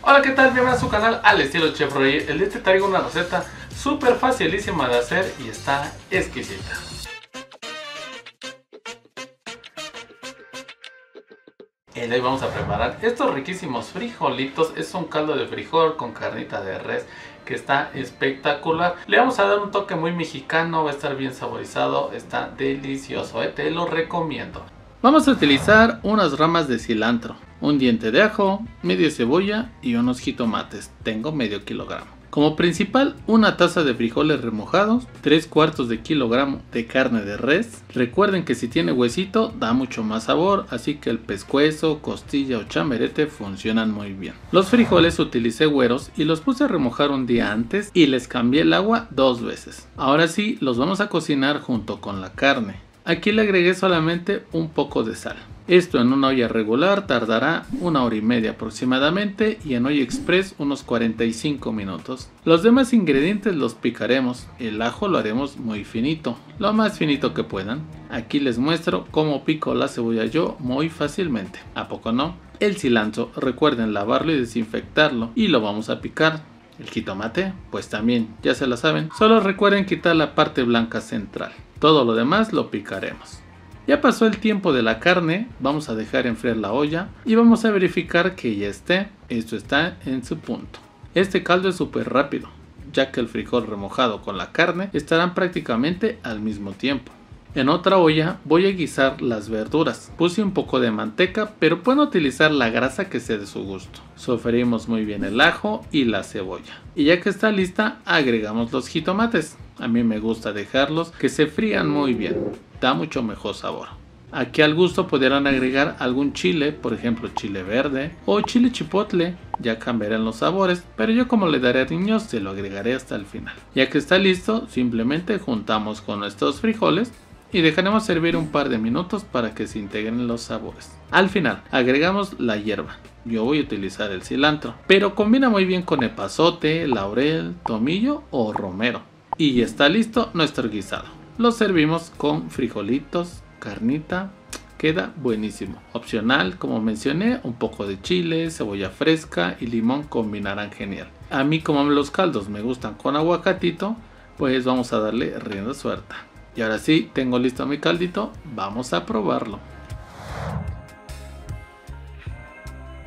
Hola, ¿qué tal? Bienvenido a su canal Al Estilo Chef Roy. El día te traigo una receta súper facilísima de hacer y está exquisita. El día vamos a preparar estos riquísimos frijolitos. Es un caldo de frijol con carnita de res que está espectacular. Le vamos a dar un toque muy mexicano, va a estar bien saborizado, está delicioso, te lo recomiendo. Vamos a utilizar unas ramas de cilantro, un diente de ajo, media cebolla y unos jitomates. Tengo medio kilogramo. Como principal, una taza de frijoles remojados, 3/4 de kilogramo de carne de res. Recuerden que si tiene huesito da mucho más sabor, así que el pescuezo, costilla o chamberete funcionan muy bien. Los frijoles utilicé güeros y los puse a remojar un día antes y les cambié el agua 2 veces. Ahora sí, los vamos a cocinar junto con la carne. Aquí le agregué solamente un poco de sal. Esto en una olla regular tardará 1 hora y media aproximadamente y en olla express unos 45 minutos. Los demás ingredientes los picaremos. El ajo lo haremos muy finito, lo más finito que puedan. Aquí les muestro cómo pico la cebolla yo muy fácilmente. ¿A poco no? El cilantro, recuerden lavarlo y desinfectarlo y lo vamos a picar. El jitomate, pues también, ya se la saben. Solo recuerden quitar la parte blanca central. Todo lo demás lo picaremos. Ya pasó el tiempo de la carne, vamos a dejar enfriar la olla y vamos a verificar que ya esté. Esto está en su punto. Este caldo es súper rápido, ya que el frijol remojado con la carne estarán prácticamente al mismo tiempo. En otra olla voy a guisar las verduras. Puse un poco de manteca, pero pueden utilizar la grasa que sea de su gusto. Sofreímos muy bien el ajo y la cebolla. Y ya que está lista, agregamos los jitomates. A mí me gusta dejarlos que se frían muy bien. Da mucho mejor sabor. Aquí al gusto podrán agregar algún chile, por ejemplo chile verde o chile chipotle, ya cambiarán los sabores, pero yo como le daré a niños se lo agregaré hasta el final. Ya que está listo, simplemente juntamos con nuestros frijoles y dejaremos servir un par de minutos para que se integren los sabores. Al final agregamos la hierba. Yo voy a utilizar el cilantro, pero combina muy bien con epazote, laurel, tomillo o romero. Y ya está listo nuestro guisado. Lo servimos con frijolitos, carnita, queda buenísimo. Opcional, como mencioné, un poco de chile, cebolla fresca y limón combinarán genial. A mí como los caldos me gustan con aguacatito, pues vamos a darle rienda suelta. Y ahora sí, tengo listo mi caldito, vamos a probarlo.